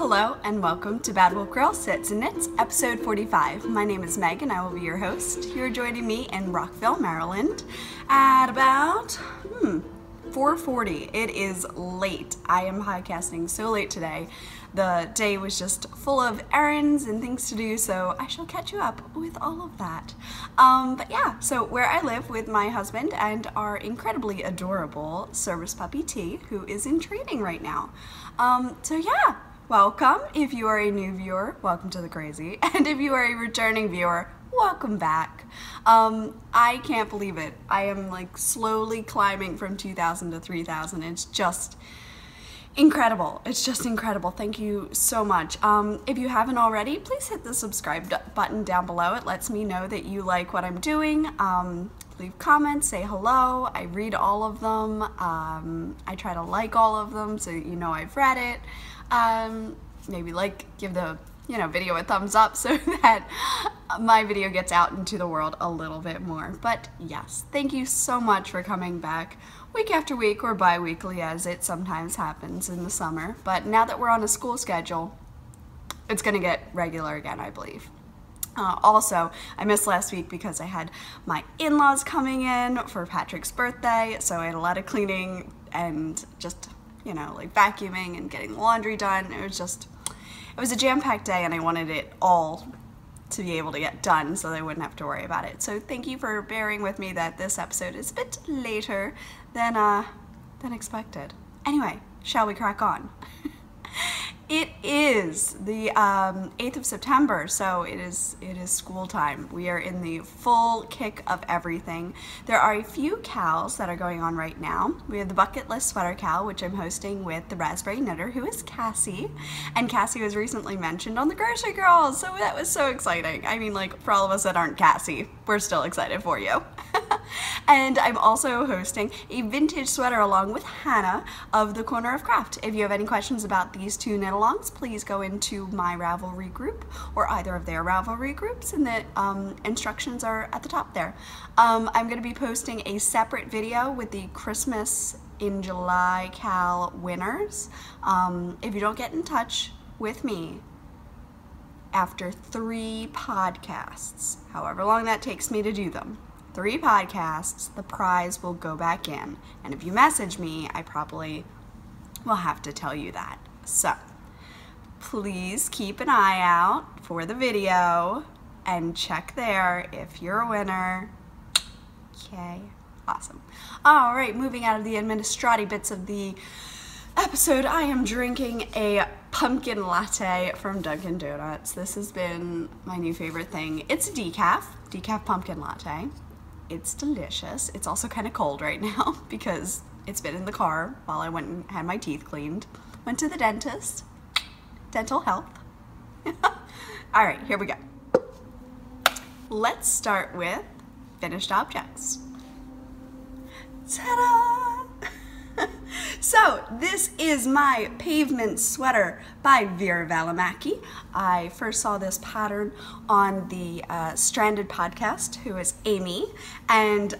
Hello and welcome to Babble Girl Sits and Knits, episode 45. My name is Meg and I will be your host. You're joining me in Rockville, Maryland at about 4:40. It is late. I am podcasting so late today. The day was just full of errands and things to do, so I shall catch you up with all of that. But yeah, so where I live with my husband and our incredibly adorable service puppy T, who is in training right now. So yeah, welcome. If you are a new viewer, welcome to the crazy. And if you are a returning viewer, welcome back. I can't believe it. I am like slowly climbing from 2,000 to 3,000. It's just incredible. It's just incredible. Thank you so much. If you haven't already, please hit the subscribe button down below. It lets me know that you like what I'm doing. Leave comments, say hello. I read all of them. I try to like all of them so that you know I've read it. Maybe give the video a thumbs up so that my video gets out into the world a little bit more. But yes, thank you so much for coming back week after week or bi-weekly as it sometimes happens in the summer. But now that we're on a school schedule, it's gonna get regular again, I believe. Also, I missed last week because I had my in-laws coming in for Patrick's birthday, so I had a lot of cleaning and just, vacuuming and getting the laundry done. It was a jam-packed day and I wanted it all to be able to get done so they wouldn't have to worry about it. So thank you for bearing with me that this episode is a bit later than expected. Anyway, shall we crack on? It is the 8th of September, so it is school time. We are in the full kick of everything. There are a few cows that are going on right now. We have the Bucket List Sweater Cow, which I'm hosting with the Raspberry Knitter, who is Cassie. And Cassie was recently mentioned on the Grocery Girls, so that was so exciting. I mean, for all of us that aren't Cassie, we're still excited for you. And I'm also hosting a vintage sweater along with Hannah of the Corner of Craft. If you have any questions about these two knit-alongs, please go into my Ravelry group or either of their Ravelry groups, and the instructions are at the top there. I'm going to be posting a separate video with the Christmas in July Cal winners. If you don't get in touch with me after 3 podcasts, however long that takes me to do them, 3 podcasts, the prize will go back in. And if you message me, I probably will have to tell you that. So please keep an eye out for the video and check there if you're a winner. Okay, awesome. All right, moving out of the administrative bits of the episode, I am drinking a pumpkin latte from Dunkin' Donuts. This has been my new favorite thing. It's a decaf pumpkin latte. It's delicious. It's also kind of cold right now because it's been in the car while I went and had my teeth cleaned. Went to the dentist. Dental health. All right, here we go. Let's start with finished objects. Ta-da! So this is my pavement sweater by Vera Valimaki. I first saw this pattern on the Stranded podcast, who is Amy, and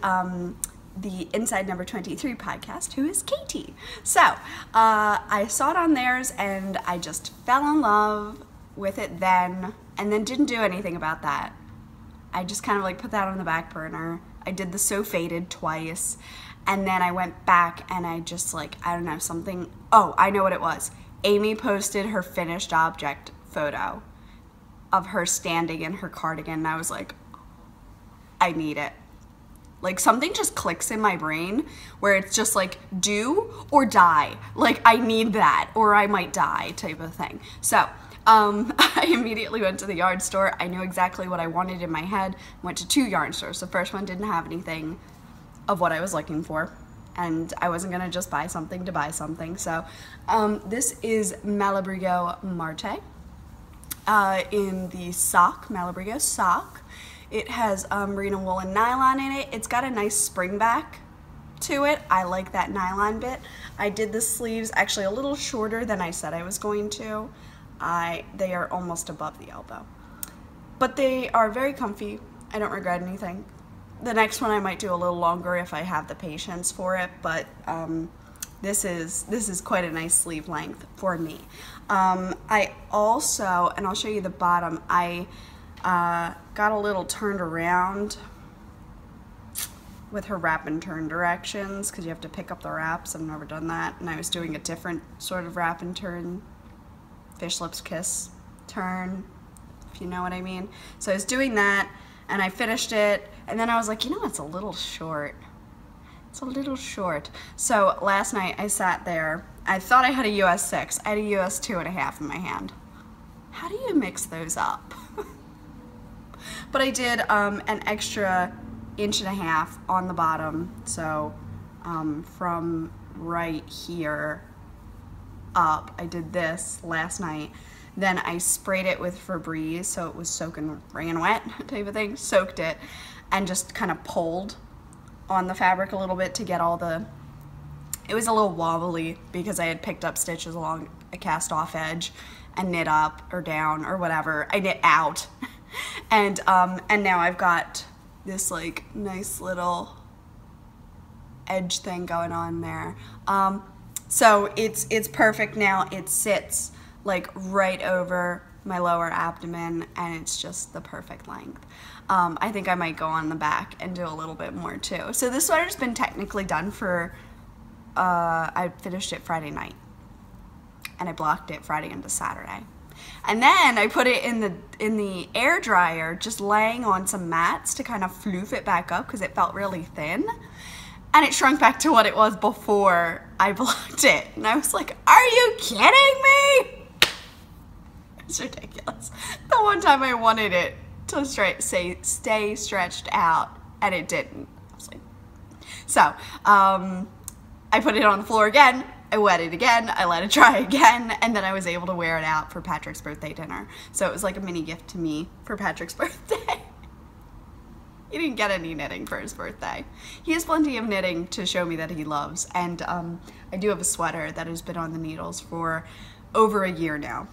the Inside Number 23 podcast, who is Katie. So I saw it on theirs and I just fell in love with it then, and then didn't do anything about that. I just kind of put that on the back burner. I did the So Faded twice. And then I went back and I just I don't know, something, oh, I know what it was. Amy posted her finished object photo of her standing in her cardigan and I was like, I need it. Something just clicks in my brain where it's just do or die. I need that or I might die type of thing. So I immediately went to the yarn store. I knew exactly what I wanted in my head. Went to 2 yarn stores. The first one didn't have anything of what I was looking for, and I wasn't gonna just buy something to buy something. So this is Malabrigo Marte in the sock, Malabrigo sock. It has merino wool and nylon in it. It's got a nice spring back to it. I like that nylon bit. I did the sleeves actually a little shorter than I said I was going to. They are almost above the elbow, but they are very comfy. I don't regret anything. The next one I might do a little longer if I have the patience for it, but this is quite a nice sleeve length for me. I also, and I'll show you the bottom, I got a little turned around with her wrap and turn directions, because you have to pick up the wraps. I've never done that, and I was doing a different sort of wrap and turn, fish lips kiss turn, if you know what I mean. So I was doing that, and I finished it, and then I was like, you know, it's a little short. It's a little short. So last night I sat there, I thought I had a US 6, I had a US 2.5 in my hand. How do you mix those up? But I did an extra 1.5 inches on the bottom, so from right here up, I did this last night. Then I sprayed it with Febreze so it was soaking rain wet type of thing, soaked it, and just kind of pulled on the fabric a little bit to get all the, it was a little wobbly because I had picked up stitches along a cast off edge and knit up or down or whatever. I knit out and now I've got this like nice little edge thing going on there. So it's perfect now. It sits like right over my lower abdomen, and it's just the perfect length. I think I might go on the back and do a little bit more too. So this sweater's been technically done for, I finished it Friday night, and I blocked it Friday into Saturday. And then I put it in the air dryer, just laying on some mats to kind of floof it back up because it felt really thin. And it shrunk back to what it was before I blocked it. And I was like, are you kidding me? It's ridiculous. The one time I wanted it to stay stretched out, and it didn't. I was like, so I put it on the floor again. I wet it again, I let it dry again, and then I was able to wear it out for Patrick's birthday dinner. So it was like a mini gift to me for Patrick's birthday. He didn't get any knitting for his birthday. He has plenty of knitting to show me that he loves, and I do have a sweater that has been on the needles for over a year now.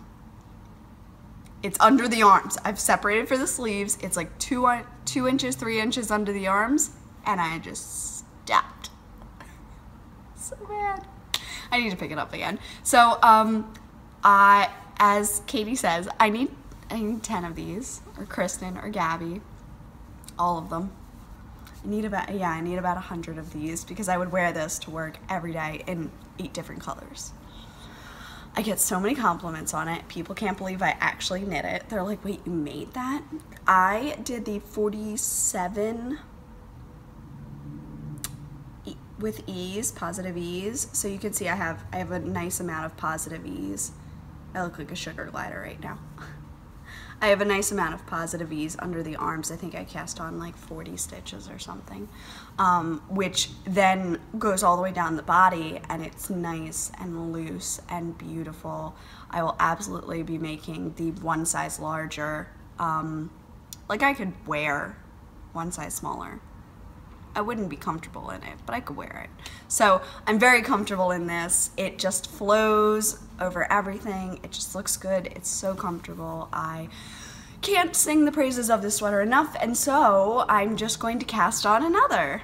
It's under the arms. I've separated for the sleeves. It's like 2 inches, 3 inches under the arms, and I just stopped. So bad. I need to pick it up again. So, as Katie says, I need 10 of these, or Kristen, or Gabby, all of them. I need about 100 of these because I would wear this to work every day in 8 different colors. I get so many compliments on it. People can't believe I actually knit it. They're like, wait, you made that? I did the 47 with ease, positive ease. So you can see I have a nice amount of positive ease. I look like a sugar glider right now. I have a nice amount of positive ease under the arms. I think I cast on like 40 stitches or something, which then goes all the way down the body, and it's nice and loose and beautiful. I will absolutely be making the one size larger. Like I could wear one size smaller. I wouldn't be comfortable in it, but I could wear it. So I'm very comfortable in this. It just flows over everything. It just looks good. It's so comfortable. I can't sing the praises of this sweater enough, and so I'm just going to cast on another.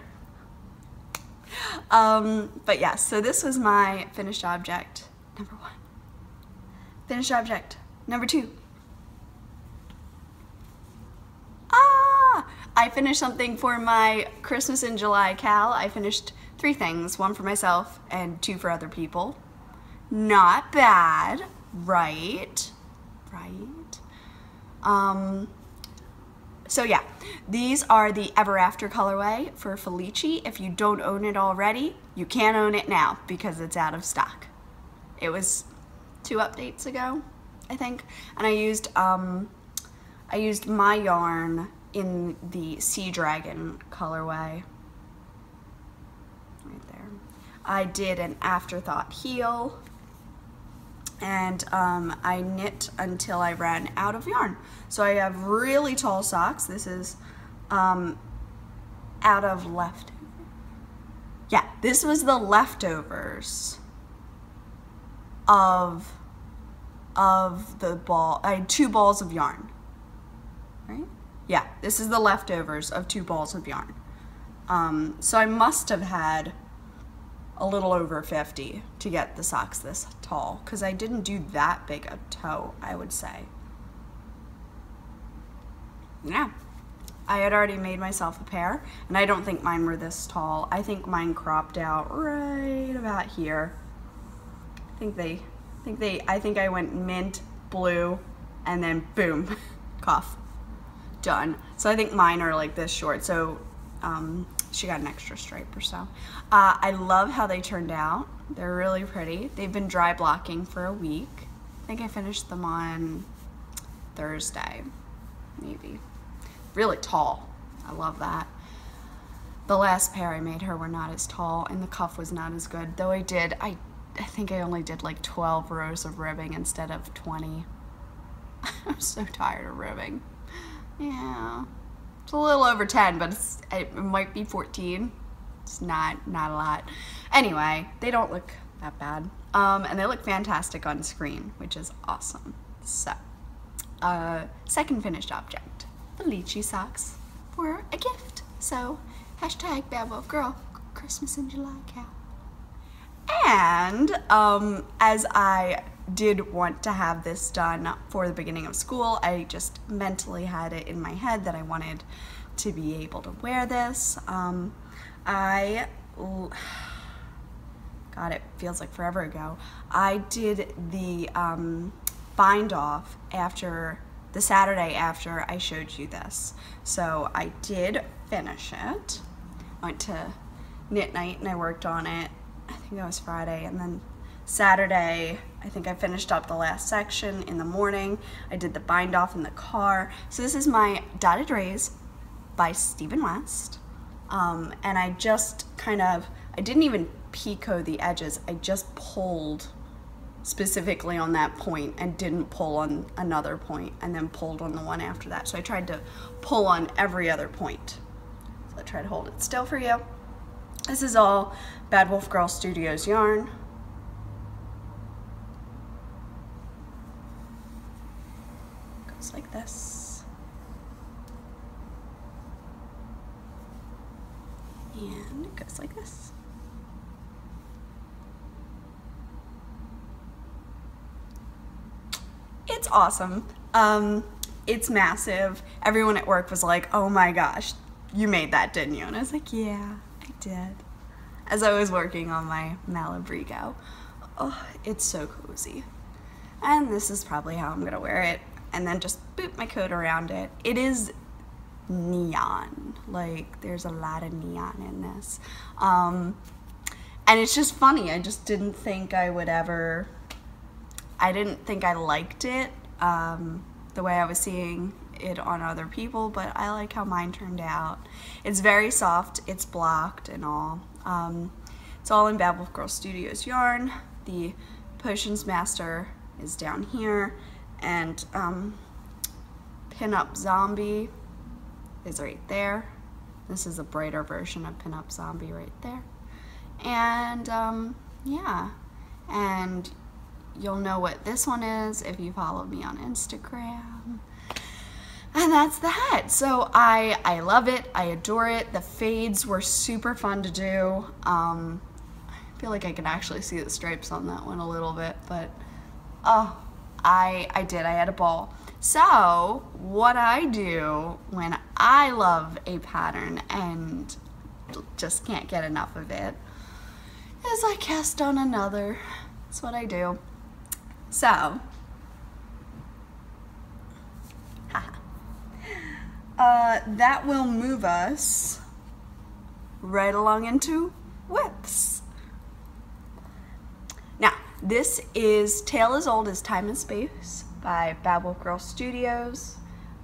But yeah, so this was my finished object number 1. Finished object number 2. I finished something for my Christmas in July cal. I finished 3 things, 1 for myself and 2 for other people. Not bad, right? Right. So yeah, these are the Ever After colorway for Felici. If you don't own it already, you can own it now because it's out of stock. It was 2 updates ago, I think, and I used my yarn in the Sea Dragon colorway, right there. I did an Afterthought heel, and I knit until I ran out of yarn. So I have really tall socks. This is out of leftover. Yeah, this was the leftovers of the ball. I had 2 balls of yarn, right? Yeah, this is the leftovers of 2 balls of yarn. So I must have had a little over 50 to get the socks this tall, because I didn't do that big a toe, I would say. Yeah, I had already made myself a pair, and I don't think mine were this tall. I think mine cropped out right about here. I think I went mint, blue, and then boom, cuff, done. So I think mine are like this short, so she got an extra stripe or so. I love how they turned out. They're really pretty. They've been dry blocking for a week. I think I finished them on Thursday, maybe. Really tall. I love that. The last pair I made her were not as tall, and the cuff was not as good, though I think I only did like 12 rows of ribbing instead of 20. I'm so tired of ribbing. Yeah. It's a little over 10, but it might be 14. It's not a lot. Anyway, they don't look that bad. And they look fantastic on screen, which is awesome. So, second finished object, the lychee socks were a gift. So, hashtag Babble Girl, Christmas in July, cow. And as I did want to have this done for the beginning of school, I just mentally had it in my head that I wanted to be able to wear this. God, it feels like forever ago. I did the bind off after the Saturday after I showed you this. So I did finish it. I went to knit night and I worked on it. I think that was Friday, and then Saturday I think I finished up the last section in the morning. I did the bind off in the car. So this is my Dotted Rays by Stephen West, and I just I didn't even picot the edges. I just pulled specifically on that point and didn't pull on another point, and then pulled on the one after that. So I tried to pull on every other point. So I'll try to hold it still for you. This is all Bad Wolf Girl Studios yarn. Goes like this. And it goes like this. It's awesome. It's massive. Everyone at work was like, oh my gosh, you made that, didn't you? And I was like, yeah, I did. As I was working on my Malabrigo. Oh, it's so cozy. And this is probably how I'm gonna wear it. And then just boot my coat around it. It is neon. Like, there's a lot of neon in this. And it's just funny. I just didn't think I would ever... I didn't think I liked it the way I was seeing it on other people, but I like how mine turned out. It's very soft, it's blocked and all. It's all in Babble Girl Studios yarn. The Potions Master is down here, and Pin-Up Zombie is right there. This is a brighter version of Pin-Up Zombie right there. And yeah, and you'll know what this one is if you follow me on Instagram. And that's that. So I love it. I adore it. The fades were super fun to do. I feel like I can actually see the stripes on that one a little bit, but oh, I did. I had a ball. So what I do when I love a pattern and just can't get enough of it is I cast on another. That's what I do. So, that will move us right along into whips. Now, this is Tale as Old as Time and Space by Babble Girl Studios.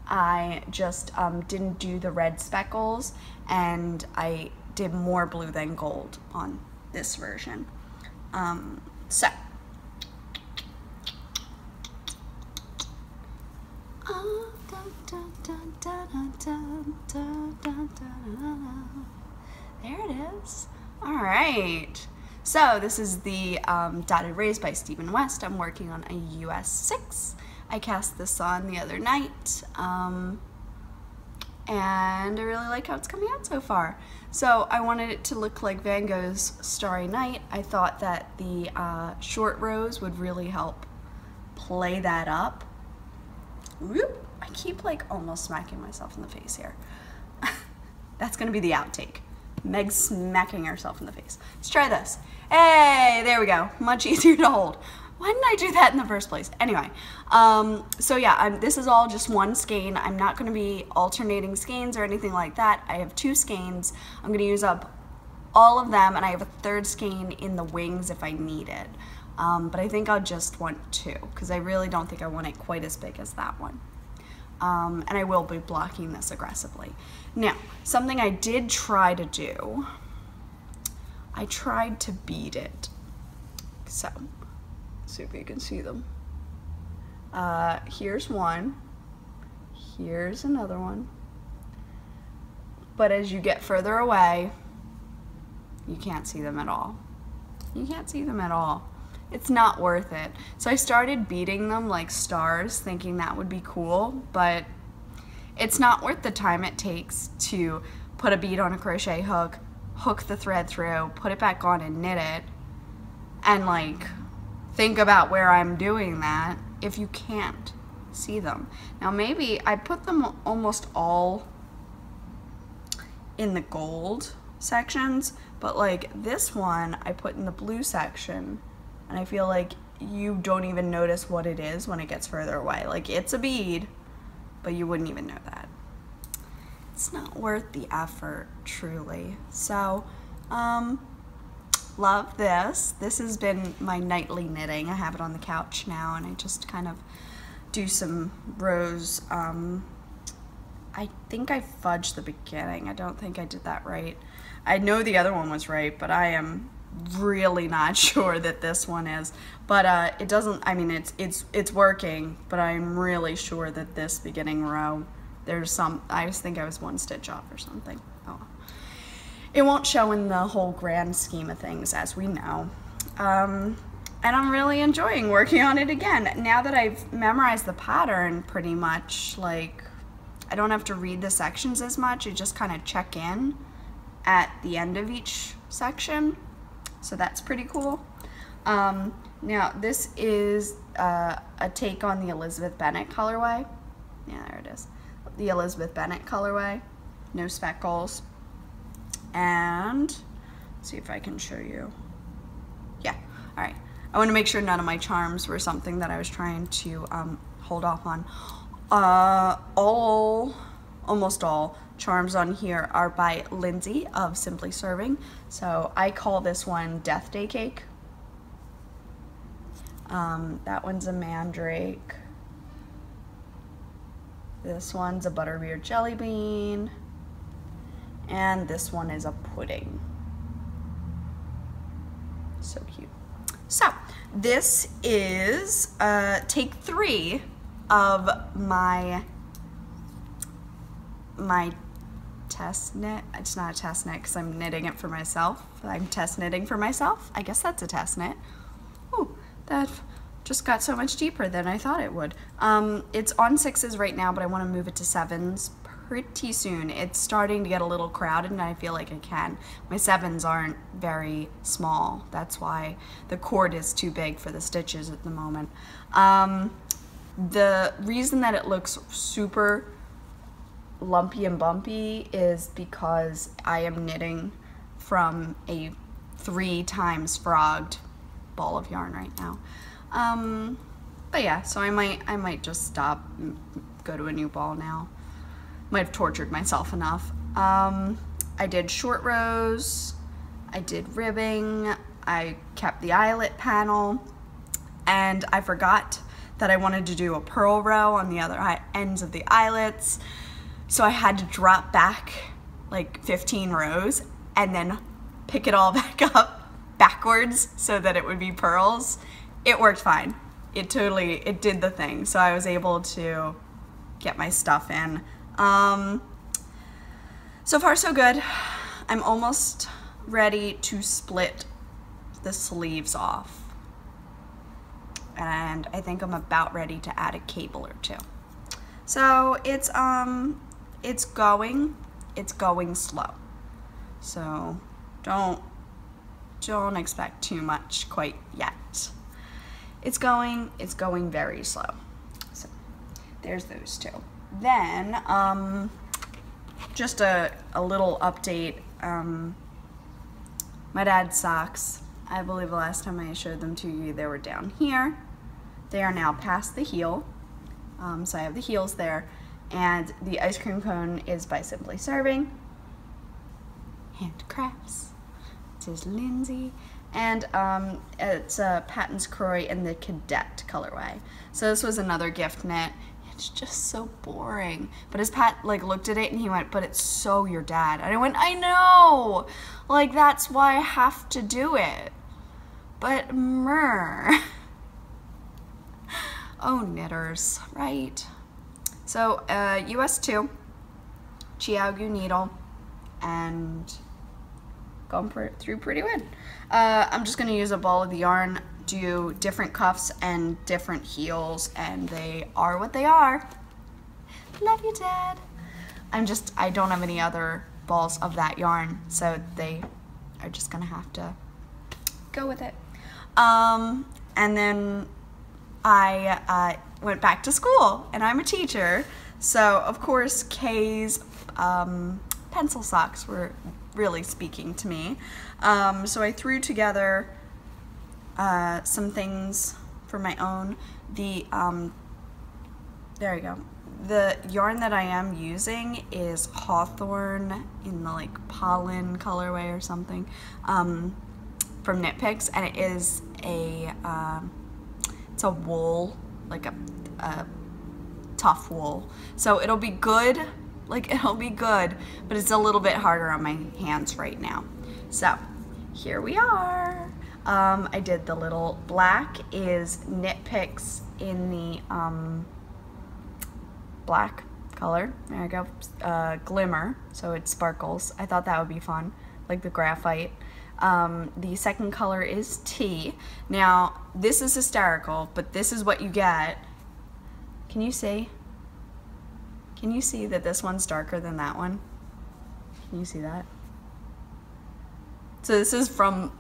I just didn't do the red speckles, and I did more blue than gold on this version. There it is. All right. So this is the Dotted Rays by Stephen West. I'm working on a US 6. I cast this on the other night. and I really like how it's coming out so far. So I wanted it to look like Van Gogh's Starry Night. I thought that the short rows would really help play that up. Whoop. I keep like almost smacking myself in the face here. That's gonna be the outtake. Meg smacking herself in the face. Let's try this. Hey, there we go. Much easier to hold. Why didn't I do that in the first place? Anyway, so yeah, this is all just one skein. I'm not gonna be alternating skeins or anything like that. I have 2 skeins. I'm gonna use up all of them, and I have a 3rd skein in the wings if I need it. But I think I'll just want 2, because I really don't think I want it quite as big as that one. And I will be blocking this aggressively. Now, something I did try to do, I tried to bead it. So, let's see if you can see them. Here's one, here's another one. But as you get further away, you can't see them at all. You can't see them at all. It's not worth it. So I started beading them like stars, thinking that would be cool, but it's not worth the time it takes to put a bead on a crochet hook, hook the thread through, put it back on and knit it, and like think about where I'm doing that if you can't see them. Now maybe I put them almost all in the gold sections, but like this one I put in the blue section, and I feel like you don't even notice what it is when it gets further away. Like, it's a bead, but you wouldn't even know that. It's not worth the effort, truly. So, love this. This has been my nightly knitting. I have it on the couch now, and I just kind of do some rows. I think I fudged the beginning. I don't think I did that right. I know the other one was right, but I am really not sure that this one is. But it doesn't, I mean, it's working, but I'm really sure that this beginning row, there's some, I just think I was 1 stitch off or something. Oh, it won't show in the whole grand scheme of things, as we know. And I'm really enjoying working on it again. Now that I've memorized the pattern pretty much, like, I don't have to read the sections as much. I just kind of check in at the end of each section. So that's pretty cool. Now this is a take on the Elizabeth Bennet colorway. Yeah, there it is. The Elizabeth Bennet colorway. No speckles. And let's see if I can show you. Yeah, all right. I want to make sure none of my charms were something that I was trying to hold off on. Almost all charms on here are by Lindsay of Simply Serving. So I call this one Death Day Cake. That one's a mandrake. This one's a butterbeer jelly bean. And this one is a pudding. So cute. So this is take 3 of my test knit. It's not a test knit because I'm knitting it for myself. I'm test knitting for myself. I guess that's a test knit. Ooh, that just got so much deeper than I thought it would. It's on 6s right now, but I want to move it to 7s pretty soon. It's starting to get a little crowded, and I feel like I can. My 7s aren't very small. That's why the cord is too big for the stitches at the moment. The reason that it looks super lumpy and bumpy is because I am knitting from a 3 times frogged ball of yarn right now. But yeah, so I might just stop and go to a new ball now. Might have tortured myself enough. I did short rows, I did ribbing, I kept the eyelet panel, and I forgot that I wanted to do a purl row on the other ends of the eyelets. So I had to drop back like 15 rows and then pick it all back up backwards so that it would be pearls. It worked fine. It did the thing. So I was able to get my stuff in. So far so good. I'm almost ready to split the sleeves off. And I think I'm about ready to add a cable or 2. So it's it's going slow. So don't expect too much quite yet. It's going very slow. So there's those two. Then just a little update. My dad's socks, I believe the last time I showed them to you, they were down here. They are now past the heel. So I have the heels there. And the ice cream cone is by Simply Serving. Handcrafts. It says Lindsay. And it's a Patton's Croix in the Cadet colorway. So this was another gift knit. It's just so boring. But as Pat like looked at it and he went, but it's so your dad. And I went, I know! Like that's why I have to do it. But oh, knitters, right? So US 2, Chiaogu needle, and gone through pretty good. I'm just gonna use a ball of the yarn, do different cuffs and different heels, and they are what they are. Love you, Dad. I don't have any other balls of that yarn, so they are just gonna have to go with it. And then I went back to school, and I'm a teacher, so of course Kay's pencil socks were really speaking to me. So I threw together some things for my own. There we go. The yarn that I am using is Hawthorn in the like pollen colorway or something from Knit Picks, and it is it's a wool, like a tough wool. So it'll be good, but it's a little bit harder on my hands right now. So here we are. I did the little black is Knit Picks in the black color. There I go. Glimmer, so it sparkles. I thought that would be fun, like the graphite. The second color is Tea. Now, this is hysterical, but this is what you get. Can you see? Can you see that this one's darker than that one? Can you see that? So this is from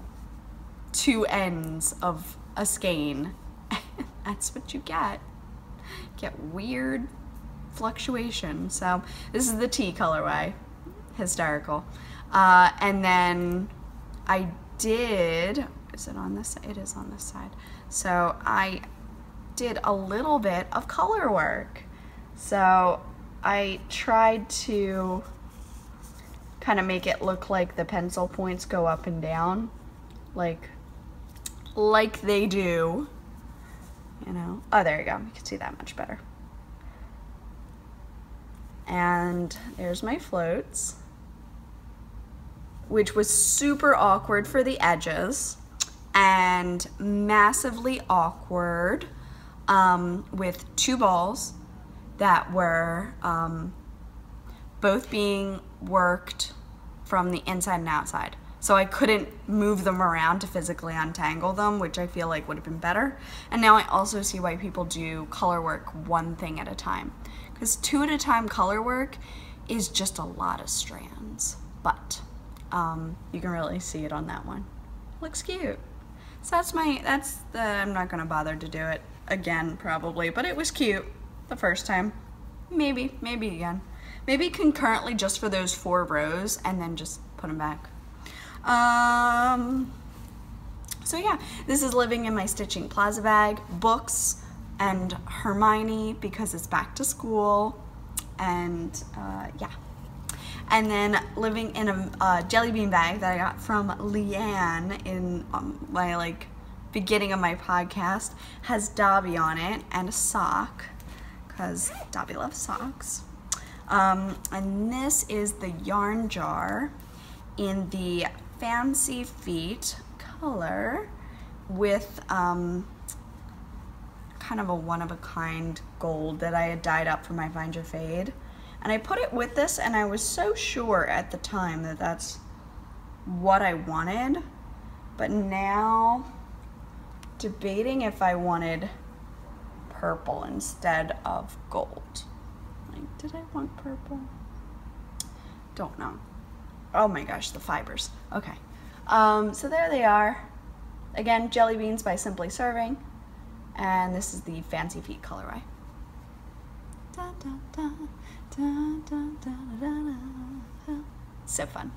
two ends of a skein. That's what you get. Get weird fluctuation. So this is the Tea colorway. Hysterical. And then I did, is it on this side? It is on this side. So I did a little bit of color work. So I tried to kind of make it look like the pencil points go up and down, like they do, you know. Oh, there you go. You can see that much better. And there's my floats, which was super awkward for the edges and massively awkward with two balls that were both being worked from the inside and outside. So I couldn't move them around to physically untangle them, which I feel like would have been better. And now I also see why people do color work one thing at a time, because 2 at a time color work is just a lot of strands. But you can really see it on that one. Looks cute. So I'm not gonna bother to do it again probably, but it was cute the first time. Maybe again. Maybe concurrently just for those 4 rows and then just put them back. So yeah, this is living in my stitching plaza bag, books, and Hermione because it's back to school, and yeah. And then living in a jelly bean bag that I got from Leanne in my beginning of my podcast, has Dobby on it and a sock, because Dobby loves socks. And this is the yarn jar in the Fancy Feet color with kind of a one-of-a-kind gold that I had dyed up for my Find Your Fade. And I put it with this, and I was so sure at the time that that's what I wanted, but now debating if I wanted purple instead of gold. Like, did I want purple? Don't know. Oh my gosh, the fibers. Okay. So there they are. Again, Jelly Beans by Simply Serving. And this is the Fancy Feet colorway. So fun.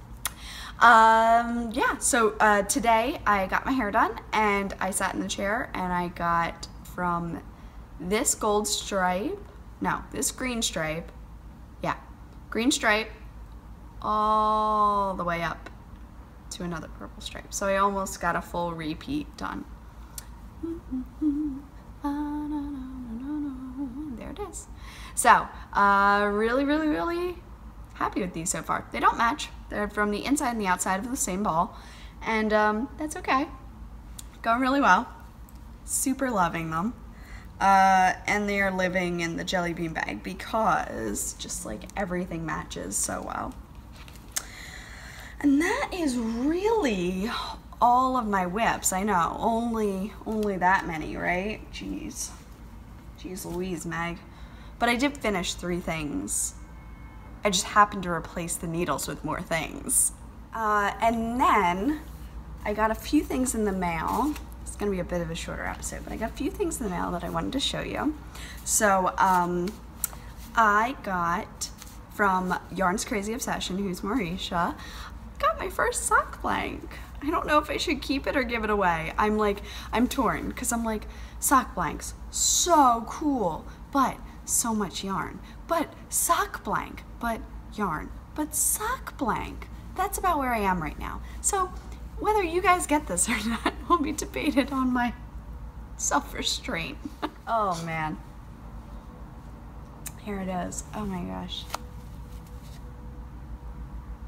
Yeah, so today I got my hair done and I sat in the chair and I got from this gold stripe, no, this green stripe, yeah, green stripe all the way up to another purple stripe. So I almost got a full repeat done. There it is. So, really happy with these so far. They don't match. They're from the inside and the outside of the same ball. And that's okay. Going really well. Super loving them. And they are living in the jelly bean bag because just like everything matches so well. And that is really all of my whips. I know, only that many, right? Jeez Louise, Meg. But I did finish 3 things. I just happened to replace the needles with more things. And then I got a few things in the mail. It's gonna be a bit of a shorter episode, but I got a few things in the mail that I wanted to show you. So I got from Yarn's Crazy Obsession, who's Marisha, got my first sock blank. I don't know if I should keep it or give it away. I'm torn, because I'm like, sock blanks, so cool, but so much yarn. But sock blank, but yarn, but sock blank. That's about where I am right now. So whether you guys get this or not will be debated on my self-restraint. Oh man. Here it is. Oh my gosh.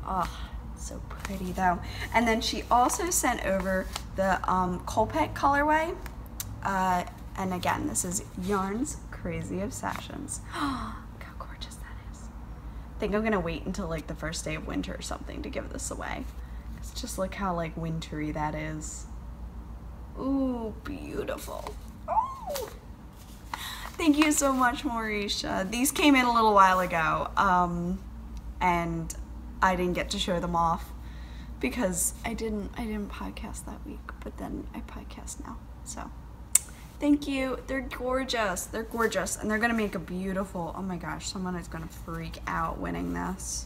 Oh, so pretty though. And then she also sent over the Colpet colorway. And again, this is Yarn's Crazy Obsessions. Look how gorgeous that is. I think I'm gonna wait until like the first day of winter or something to give this away. Just look how like wintry that is. Ooh, beautiful. Oh. Thank you so much, Marisha. These came in a little while ago, and I didn't get to show them off because I didn't podcast that week, but then I podcast now. So thank you. They're gorgeous. They're gorgeous, and they're gonna make a beautiful. Oh my gosh, someone is gonna freak out winning this.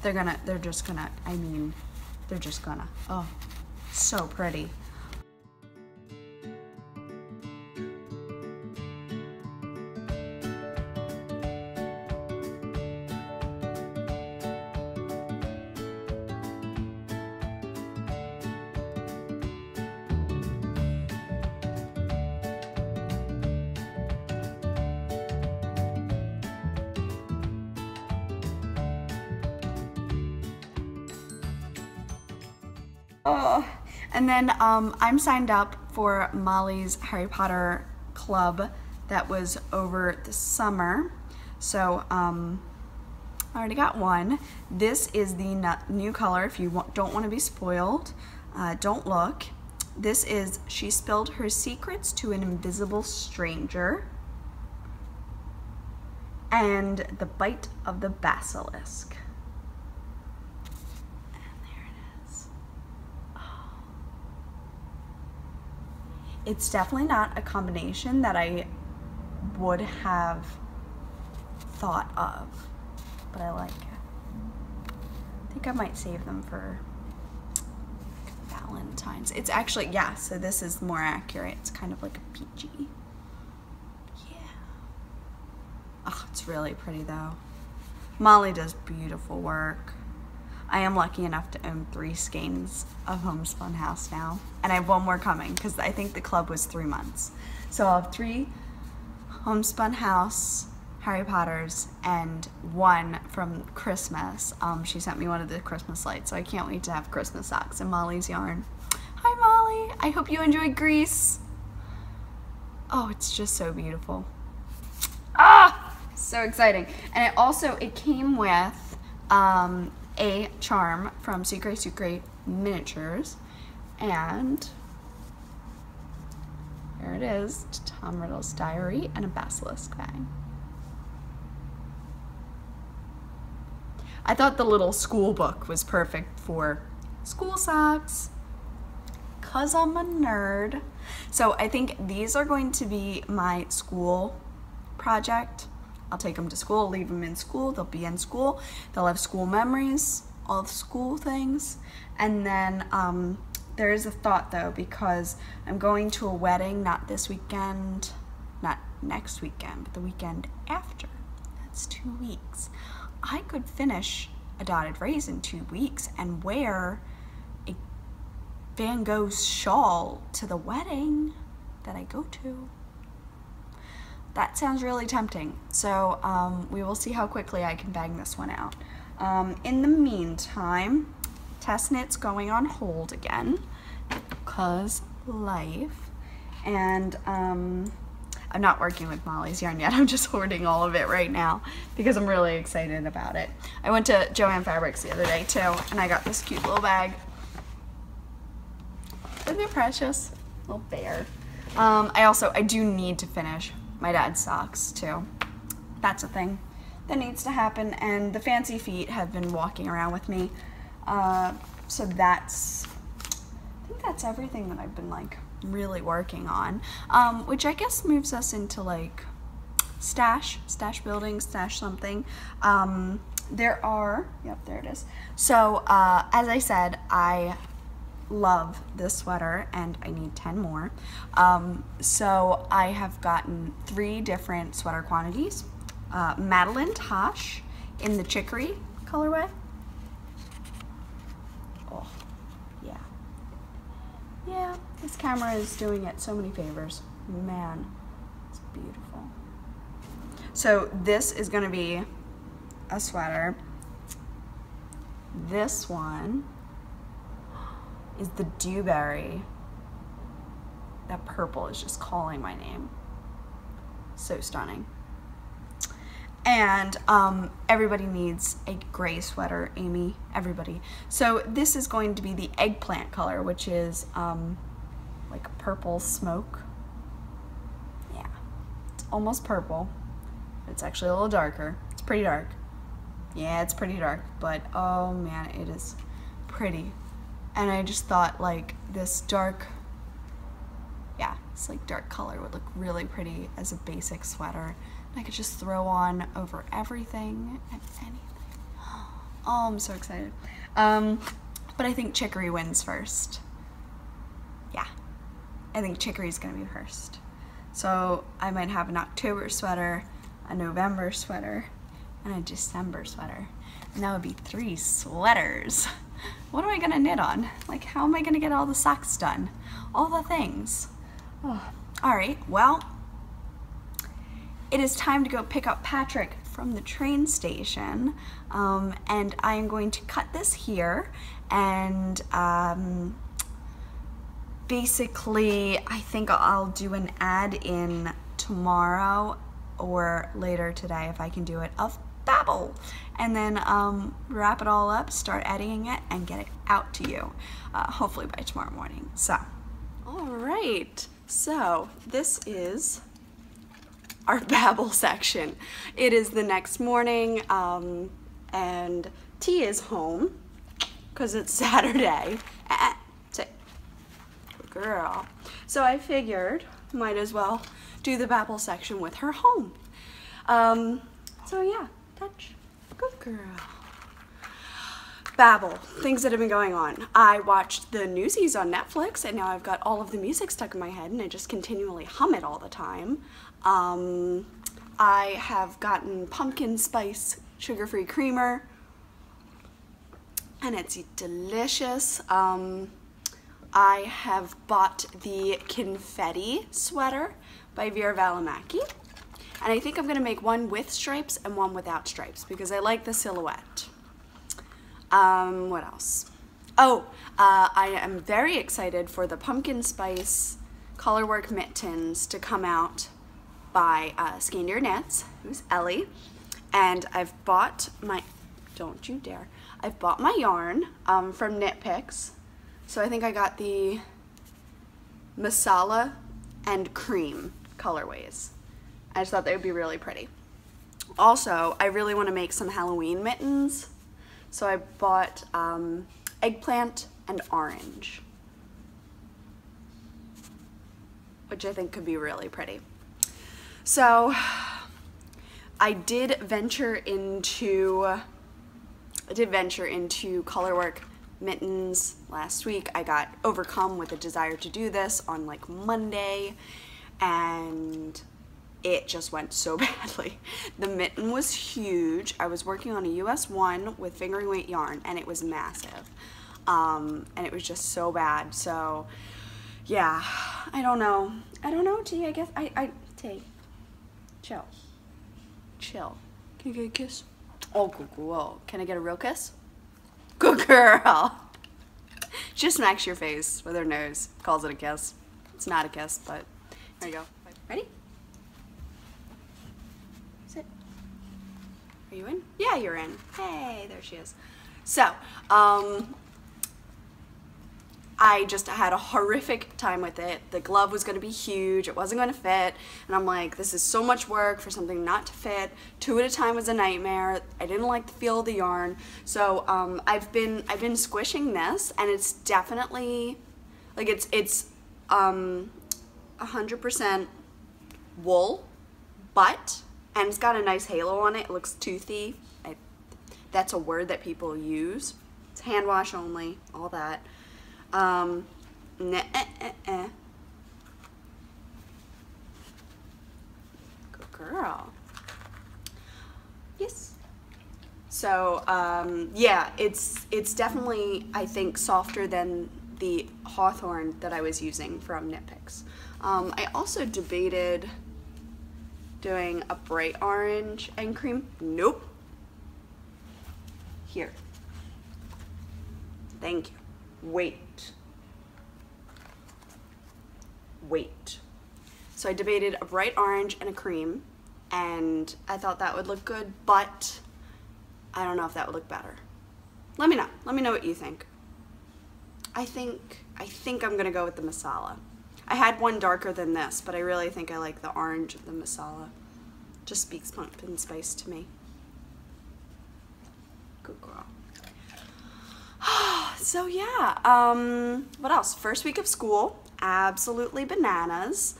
They're just gonna. I mean, they're just gonna. Oh, so pretty. Oh, and then I'm signed up for Molly's Harry Potter club that was over the summer. So I already got one. This is the new color. If you don't want to be spoiled, don't look. This is She Spilled Her Secrets to an Invisible Stranger and The Bite of the Basilisk. It's definitely not a combination that I would have thought of, but I like it. I think I might save them for Valentine's. It's actually, yeah, so this is more accurate. It's kind of like a peachy. Yeah. Oh, it's really pretty though. Molly does beautiful work. I am lucky enough to own 3 skeins of Homespun House now. And I have one more coming because I think the club was 3 months. So I'll have 3 Homespun House Harry Potters and 1 from Christmas. She sent me one of the Christmas lights, so I can't wait to have Christmas socks and Molly's yarn. Hi Molly, I hope you enjoyed Grease. Oh, it's just so beautiful. Ah, so exciting. And it came with a charm from Sucre Miniatures, and there it is, Tom Riddle's diary and a basilisk bag. I thought the little school book was perfect for school socks, cause I'm a nerd. So I think these are going to be my school project. I'll take them to school, leave them in school, they'll be in school, they'll have school memories, all the school things. And then there is a thought though, because I'm going to a wedding, not this weekend, not next weekend, but the weekend after. That's 2 weeks. I could finish a dotted phrase in 2 weeks and wear a Van Gogh's shawl to the wedding that I go to. That sounds really tempting. So we will see how quickly I can bang this one out. In the meantime, test knit's going on hold again, cause life. And I'm not working with Molly's yarn yet. I'm just hoarding all of it right now because I'm really excited about it. I went to Joann Fabrics the other day too, and I got this cute little bag. Isn't it precious? Little bear. I do need to finish my dad's socks too. That's a thing that needs to happen, and the fancy feet have been walking around with me. So I think that's everything that I've been like really working on, which I guess moves us into like stash building, stash something. There it is. So as I said, I love this sweater and I need 10 more. So I have gotten 3 different sweater quantities. Madeline Tosh in the chicory colorway. Oh, yeah. Yeah, this camera is doing it so many favors. Man, it's beautiful. So this is gonna be a sweater. This one is the Dewberry. That purple is just calling my name. So stunning. And everybody needs a gray sweater, Amy, everybody. So this is going to be the eggplant color, which is like a purple smoke. Yeah, it's almost purple. It's actually a little darker. It's pretty dark. Yeah, it's pretty dark, but oh man, it is pretty. And I just thought like this dark, yeah, it's like dark color would look really pretty as a basic sweater. I could just throw on over everything and anything. Oh, I'm so excited. But I think chicory wins first. Yeah, I think chicory's gonna be first. So I might have an October sweater, a November sweater, and a December sweater. And that would be 3 sweaters. What am I gonna knit on? Like, how am I gonna get all the socks done? All the things. Oh. All right, well, it is time to go pick up Patrick from the train station, and I am going to cut this here, and basically I think I'll do an ad in tomorrow or later today if I can do it, of Babble, and then wrap it all up, start editing it, and get it out to you, hopefully by tomorrow morning. So, all right, so this is our Babble section. It is the next morning, and T is home because it's Saturday. Good girl. So I figured might as well do the Babble section with her home. So yeah, touch. Good girl. Babble, things that have been going on. I watched the Newsies on Netflix, and now I've got all of the music stuck in my head, and I just continually hum it all the time. I have gotten pumpkin spice sugar-free creamer, and it's delicious. I have bought the confetti sweater by Vera Valimaki, and I think I'm gonna make one with stripes and one without stripes because I like the silhouette. What else? Oh, I am very excited for the pumpkin spice colorwork mittens to come out by Scandier Knits, who's Ellie, and I've bought my, don't you dare, I've bought my yarn from Knit Picks, so I think I got the masala and cream colorways. I just thought they would be really pretty. Also, I really want to make some Halloween mittens, So I bought eggplant and orange, which I think could be really pretty. So I did venture into colorwork mittens last week. I got overcome with a desire to do this on like Monday, and it just went so badly. The mitten was huge. I was working on a US 1 with fingering weight yarn, and it was massive. And it was just so bad. So yeah, I don't know, T, I guess, T, chill. Can you get a kiss? Oh, good girl. Can I get a real kiss? Good girl. She just smacks your face with her nose, calls it a kiss. It's not a kiss, but there you go. Ready? Sit. Are you in? Yeah, you're in. Hey, there she is. So, I just had a horrific time with it. The glove was going to be huge. It wasn't going to fit. And I'm like, this is so much work for something not to fit. 2 at a time was a nightmare. I didn't like the feel of the yarn. So I've been squishing this, and it's definitely like it's 100% wool, and it's got a nice halo on it. It looks toothy. That's a word that people use. It's hand wash only, all that. Good girl. Yes. So, yeah, it's definitely, I think, softer than the hawthorn that I was using from Knit Picks. I also debated doing a bright orange and cream. Nope. Here. Thank you. Wait. So I debated a bright orange and a cream, and I thought that would look good, but I don't know if that would look better. Let me know. Let me know what you think. I think I'm gonna go with the masala. I had one darker than this, but I really think I like the orange of the masala. Just speaks pumpkin spice to me. Good girl. So yeah, what else? First week of school, absolutely bananas.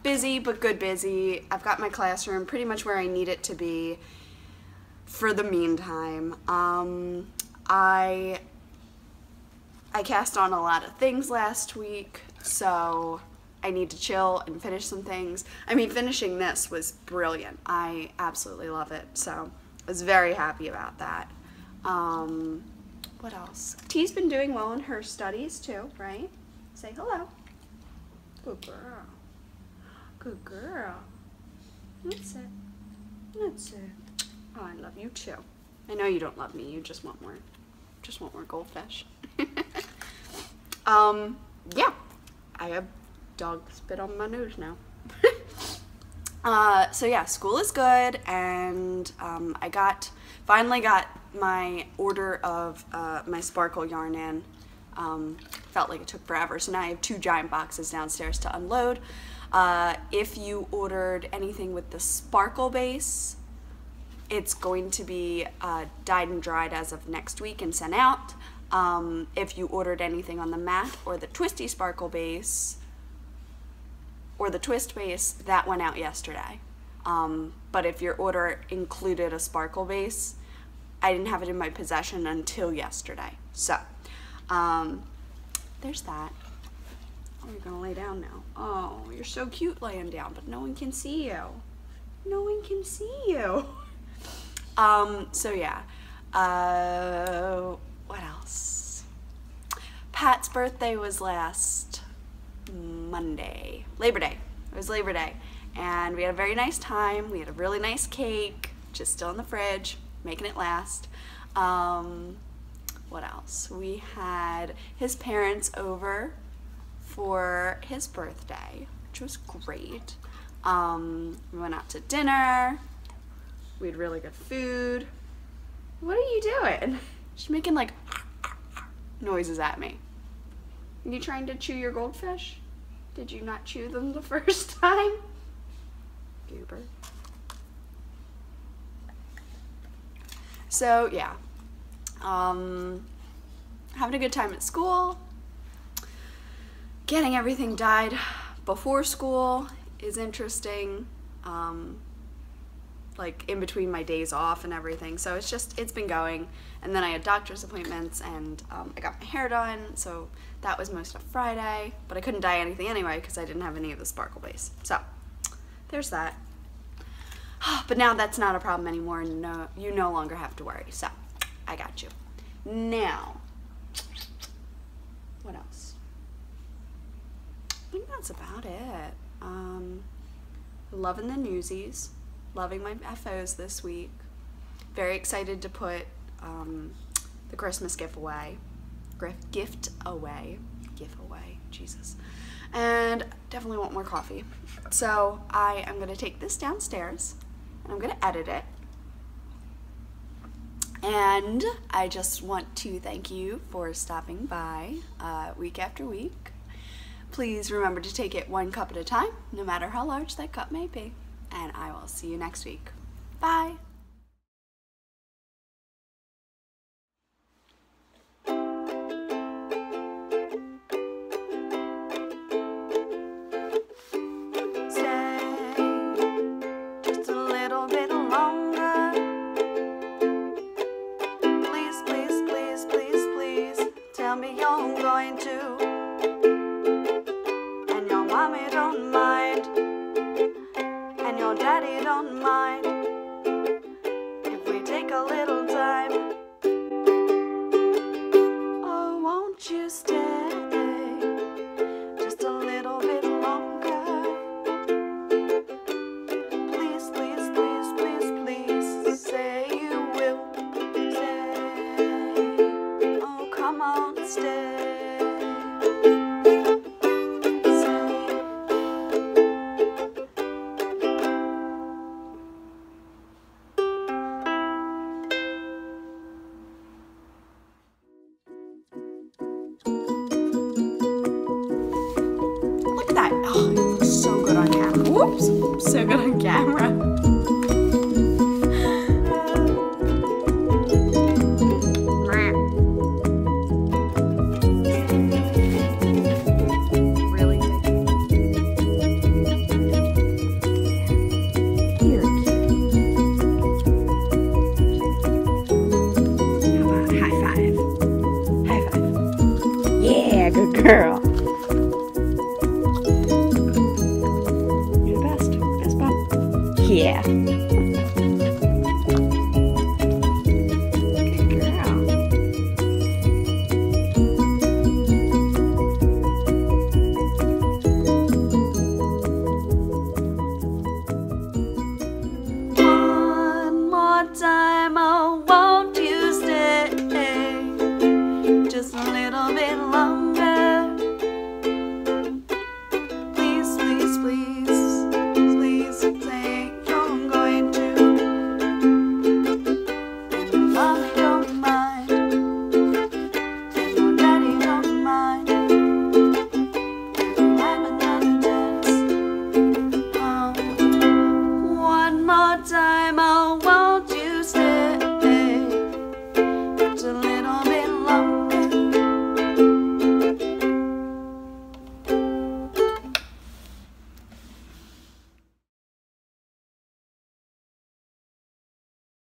Busy, but good busy. I've got my classroom pretty much where I need it to be for the meantime. I cast on a lot of things last week, so I need to chill and finish some things. I mean, finishing this was brilliant. I absolutely love it, so I was very happy about that. What else? T's been doing well in her studies too, right? Say hello. Good girl. Good girl. That's it. That's it. Oh, I love you too. I know you don't love me. You just want more. Just want more goldfish. Yeah. I have dog spit on my nose now. So yeah, school is good, and I finally got my order of my sparkle yarn in. Felt like it took forever, so now I have 2 giant boxes downstairs to unload. If you ordered anything with the sparkle base, it's going to be dyed and dried as of next week and sent out. If you ordered anything on the matte or the twisty sparkle base, or the twist base, that went out yesterday. But if your order included a sparkle base, I didn't have it in my possession until yesterday. So, there's that. Oh, you're gonna lay down now. Oh, you're so cute laying down, but no one can see you. No one can see you. So yeah. What else? Pat's birthday was last Monday. Labor Day. It was Labor Day. And we had a very nice time. We had a really nice cake, just still in the fridge, making it last. What else? We had his parents over for his birthday, which was great. We went out to dinner. We had really good food. What are you doing? She's making like noises at me. Are you trying to chew your goldfish? Did you not chew them the first time? Goober. So yeah, having a good time at school. Getting everything dyed before school is interesting, like in between my days off and everything. So it's been going. And then I had doctor's appointments, and I got my hair done, so that was most of Friday. But I couldn't dye anything anyway because I didn't have any of the sparkle base. So there's that. But now that's not a problem anymore. No, you no longer have to worry. So I got you. Now, what else? I think that's about it. Loving the newsies. Loving my FOs this week. Very excited to put the Christmas gift away. Jesus. And definitely want more coffee. So I am going to take this downstairs and I'm going to edit it. And I just want to thank you for stopping by week after week. Please remember to take it one cup at a time, no matter how large that cup may be. And I will see you next week. Bye. Tell me you're going to, and your mommy don't mind, and your daddy don't mind, if we take a little time. Oh, won't you stay just a little bit longer? Please, please, please, please, please, say you will stay. Oh, come on, stay. Look at that. Oh, it looks so good on camera. Whoops, so good on camera.